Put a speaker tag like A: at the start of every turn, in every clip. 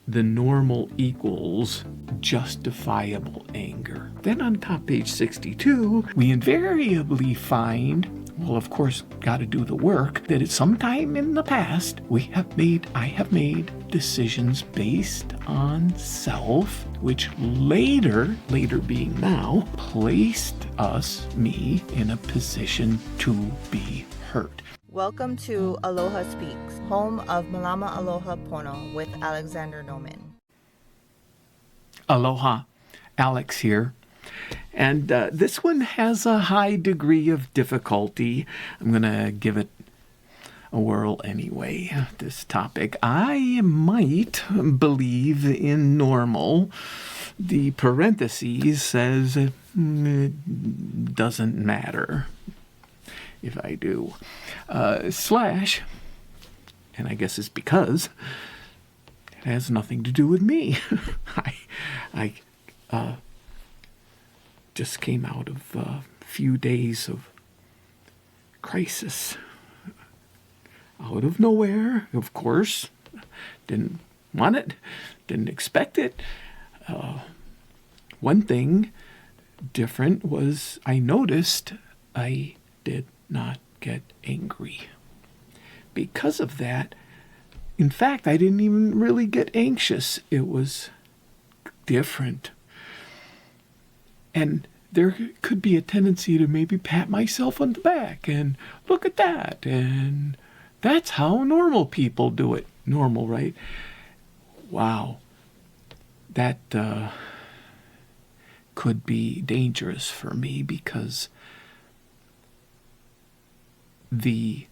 A: the normal equals justifiable anger. Then on top page 62, we invariably find, well, of course, got to do the work, that at some time in the past, I have made decisions based on self, which later being now, placed me in a position to be hurt.
B: Welcome to Aloha Speaks, home of Malama Aloha Pono with Alexander Noman.
A: Aloha, Alex here. And this one has a high degree of difficulty. I'm going to give it a whirl anyway, this topic. I might believe in normal. The parentheses says it doesn't matter if I do. Slash, and I guess it's because it has nothing to do with me. I just came out of a few days of crisis. Out of nowhere, of course. Didn't want it, didn't expect it. One thing different was I noticed I did not get angry. Because of that, in fact, I didn't even really get anxious. It was different. And there could be a tendency to maybe pat myself on the back and look at that. And that's how normal people do it. Normal, right? Wow. That could be dangerous for me because the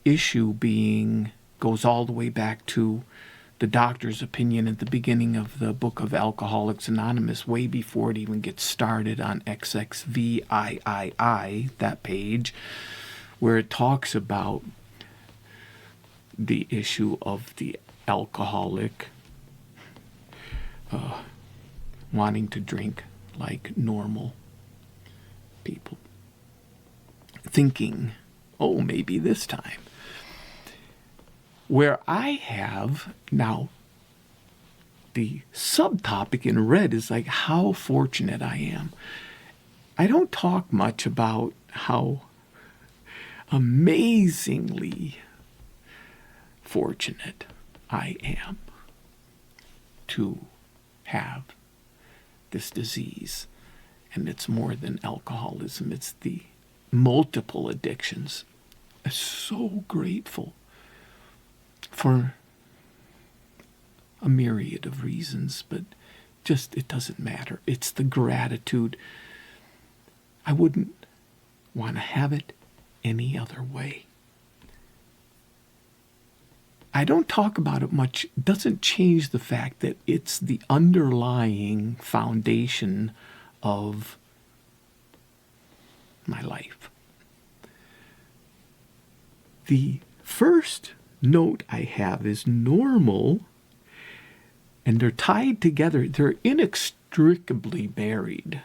A: issue goes all the way back to the doctor's opinion at the beginning of the book of Alcoholics Anonymous, way before it even gets started on XXVIII, that page, where it talks about the issue of the alcoholic wanting to drink like normal people, thinking, oh, maybe this time. Where I have now, the subtopic in red is like how fortunate I am. I don't talk much about how amazingly fortunate I am to have this disease. And it's more than alcoholism, it's the multiple addictions. I'm so grateful for a myriad of reasons, but just it doesn't matter. It's the gratitude. I wouldn't want to have it any other way. I don't talk about it much. It doesn't change the fact that it's the underlying foundation of my life. The first note I have is normal, and they're tied together. They're inextricably married.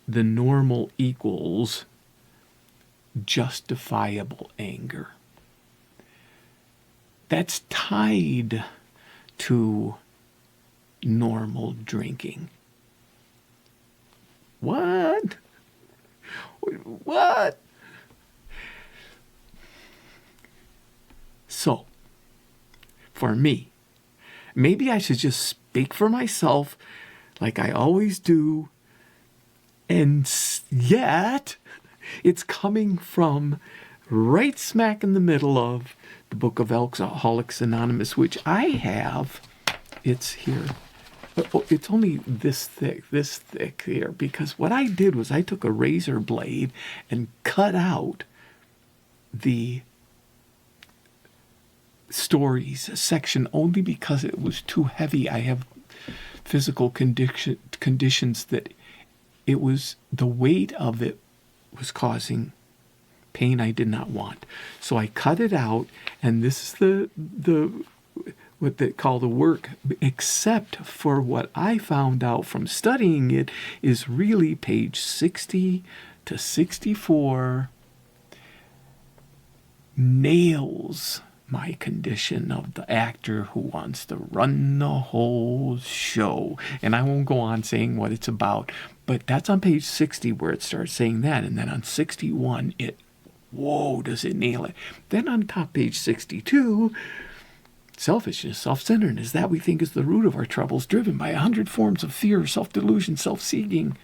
A: The normal equals justifiable anger. That's tied to normal drinking. What? What? So, for me, maybe I should just speak for myself like I always do, and yet it's coming from right smack in the middle of the book of Alcoholics Anonymous, which I have. It's here. It's only this thick here, because what I did was I took a razor blade and cut out the stories section only because it was too heavy. I have physical conditions that it was, the weight of it was causing pain I did not want. So I cut it out, and this is the what they call the work, except for what I found out from studying it is really page 60 to 64 nails my condition of the actor who wants to run the whole show. And I won't go on saying what it's about, but that's on page 60 where it starts saying that. And then on 61, whoa, does it nail it. Then on top page 62, selfishness, self-centeredness, that we think is the root of our troubles, driven by 100 forms of fear, self-delusion, self-seeking.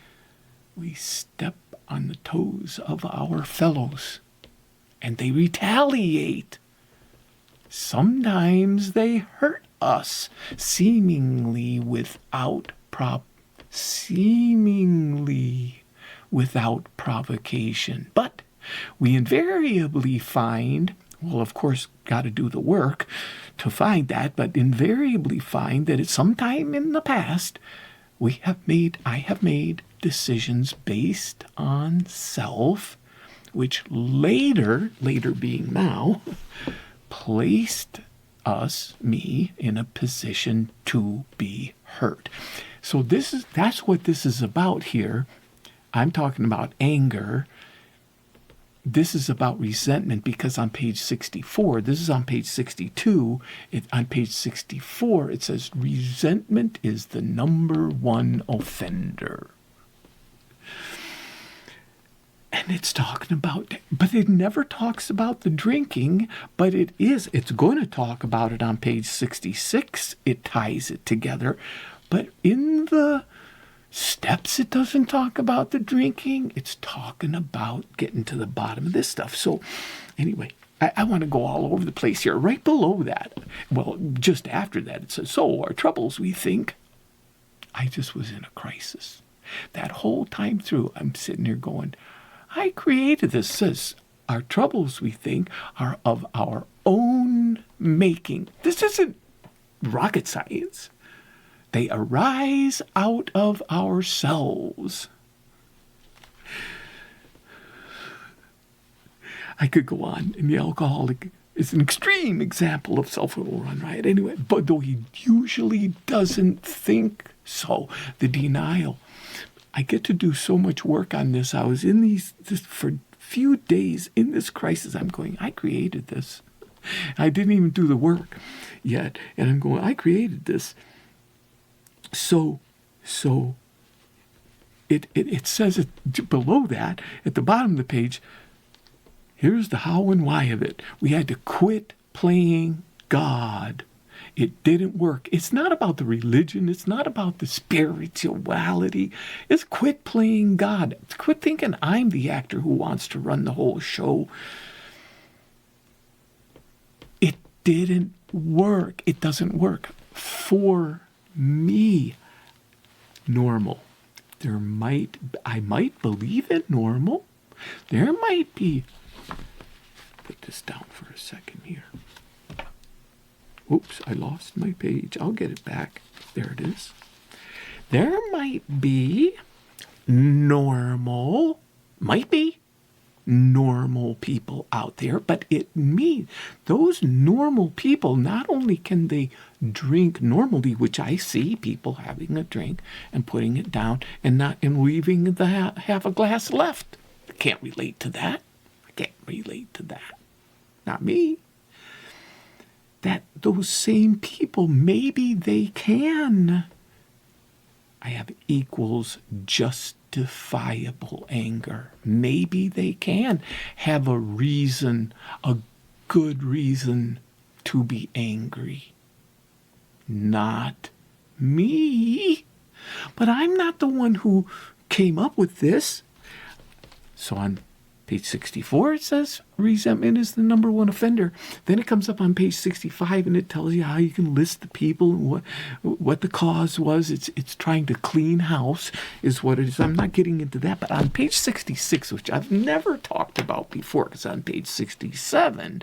A: We step on the toes of our fellows, and they retaliate. Sometimes they hurt us, seemingly without provocation. But we invariably find, well, of course, got to do the work to find that, but invariably find that at some time in the past, I have made decisions based on self, which later being now, placed me in a position to be hurt. So that's what this is about here. I'm talking about anger. This is about resentment, because on page 64, this is on page 62, on page 64, it says resentment is the number one offender. And it's talking about, but it never talks about the drinking, but it's going to talk about it on page 66. It ties it together. But in the steps, it doesn't talk about the drinking. It's talking about getting to the bottom of this stuff. So anyway, I want to go all over the place here. Right below that, well, just after that, it says, so our troubles, we think. I just was in a crisis. That whole time through, I'm sitting here going, I created this. It says, our troubles, we think, are of our own making. This isn't rocket science. They arise out of ourselves. I could go on, and the alcoholic is an extreme example of self-overrun, right? Anyway, but though he usually doesn't think so, the denial. I get to do so much work on this. I was in this for a few days in this crisis. I'm going, I created this. I didn't even do the work yet. And I'm going, I created this. So it says it below that, at the bottom of the page, here's the how and why of it. We had to quit playing God. It didn't work. It's not about the religion. It's not about the spirituality. It's quit playing God. It's quit thinking I'm the actor who wants to run the whole show. It didn't work. It doesn't work for me. Normal. I might believe it normal. There might be, put this down for a second here. Oops, I lost my page. I'll get it back. There it is. There might be normal people out there, but those normal people, not only can they drink normally, which I see people having a drink and putting it down and leaving the half a glass left. I can't relate to that. Not me. That those same people, maybe they can. I have equals justifiable anger. Maybe they can have a good reason to be angry. Not me. But I'm not the one who came up with this. So on page 64, it says resentment is the number one offender. Then it comes up on page 65, and it tells you how you can list the people and what the cause was. It's trying to clean house is what it is. I'm not getting into that. But on page 66, which I've never talked about before, because on page 67,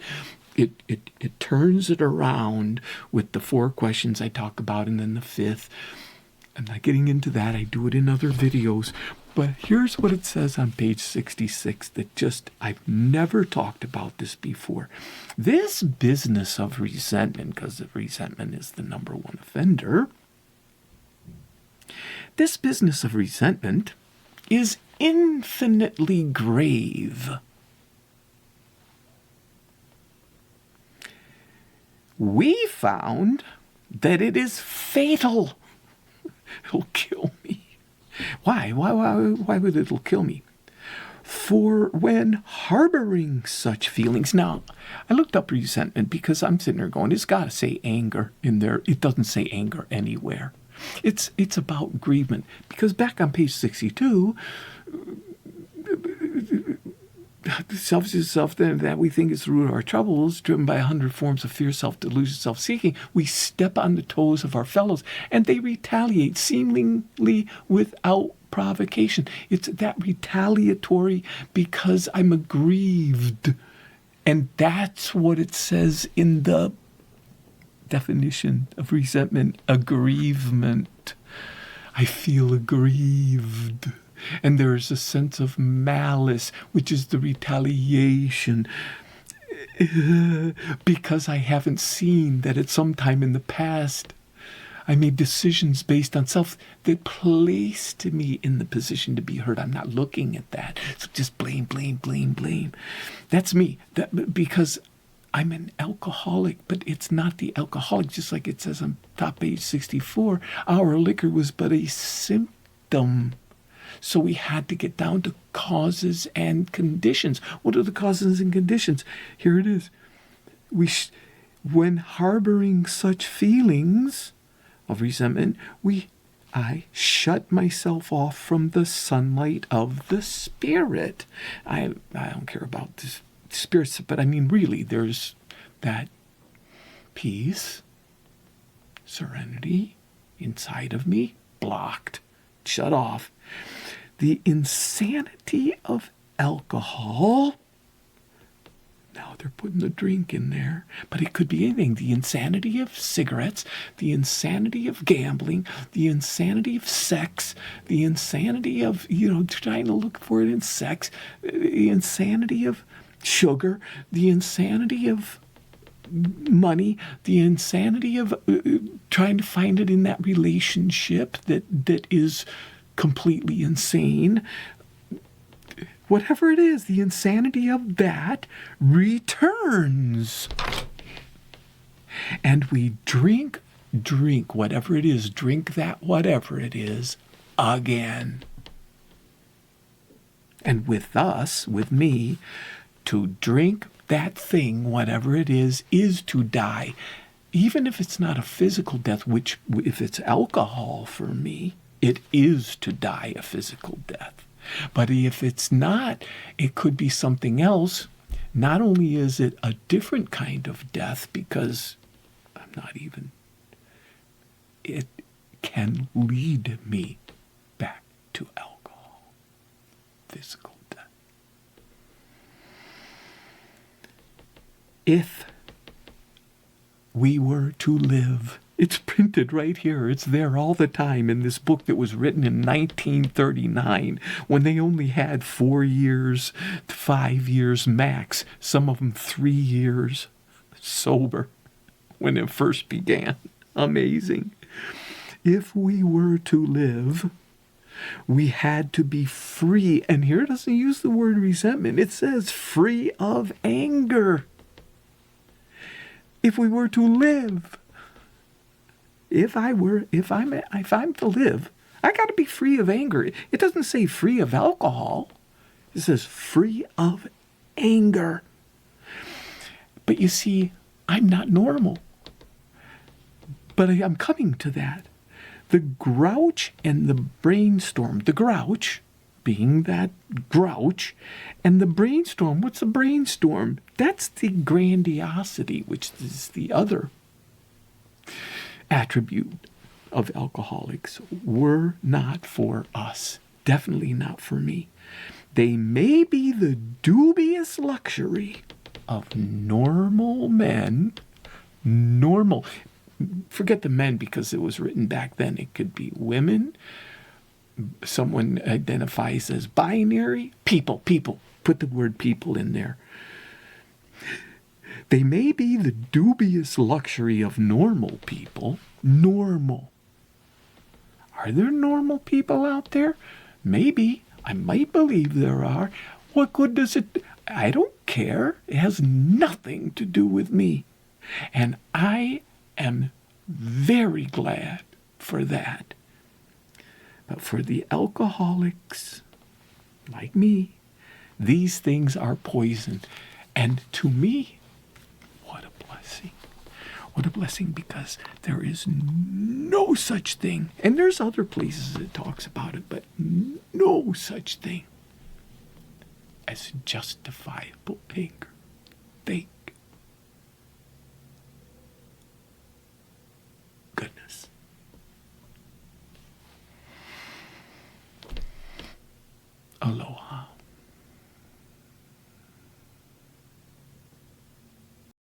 A: it turns it around with the 4 questions I talk about, and then the 5th. I'm not getting into that. I do it in other videos. But here's what it says on page 66 that I've never talked about this before. This business of resentment, because resentment is the number one offender, this business of resentment is infinitely grave. we found that it is fatal. It'll kill me. Why? Why would it'll kill me? For when harboring such feelings. Now, I looked up resentment because I'm sitting there going, it's got to say anger in there. It doesn't say anger anywhere. It's about grievement. Because back on page 62, selfish is self that we think is the root of our troubles, driven by 100 forms of fear, self-delusion, self-seeking. We step on the toes of our fellows, and they retaliate seemingly without provocation. It's that retaliatory because I'm aggrieved. And that's what it says in the definition of resentment, aggrievement. I feel aggrieved. And there is a sense of malice, which is the retaliation, because I haven't seen that at some time in the past I made decisions based on self that placed me in the position to be hurt. I'm not looking at that. So just blame. That's me. Because I'm an alcoholic, but it's not the alcoholic. Just like it says on top page 64, our liquor was but a symptom. So we had to get down to causes and conditions. What are the causes and conditions? Here it is. When harboring such feelings of resentment, I shut myself off from the sunlight of the Spirit. I don't care about the spirits, but I mean really, there's that peace, serenity inside of me, blocked, shut off. The insanity of alcohol. Now they're putting the drink in there, but it could be anything. The insanity of cigarettes, the insanity of gambling, the insanity of sex, the insanity of, trying to look for it in sex, the insanity of sugar, the insanity of money, the insanity of trying to find it in that relationship that is completely insane. Whatever it is, the insanity of that returns. And we drink whatever it is, drink that whatever it is again. And with me, to drink that thing, whatever it is to die. Even if it's not a physical death, which if it's alcohol for me, it is to die a physical death. But if it's not, it could be something else. Not only is it a different kind of death, because it can lead me back to alcohol, physical death. If we were to live, it's printed right here. It's there all the time in this book that was written in 1939 when they only had 4 years to 5 years max, some of them 3 years sober when it first began. Amazing. If we were to live, we had to be free. And here it doesn't use the word resentment. It says free of anger. If we were to live, if I'm to live, I got to be free of anger. It doesn't say free of alcohol. It says free of anger. But you see, I'm not normal. But I'm coming to that. The grouch and the brainstorm. The grouch being that grouch, and the brainstorm. What's a brainstorm? That's the grandiosity, which is the other attribute of alcoholics. Were not for us. Definitely not for me. They may be the dubious luxury of normal men. Normal. Forget the men because it was written back then. It could be women. Someone identifies as binary. People. Put the word people in there. They may be the dubious luxury of normal people. Normal. Are there normal people out there? Maybe. I might believe there are. What good does it... I don't care. It has nothing to do with me. And I am very glad for that. But for the alcoholics like me, these things are poison. And to me, what a blessing. What a blessing, because there is no such thing, and there's other places it talks about it, but no such thing as justifiable anger. Thank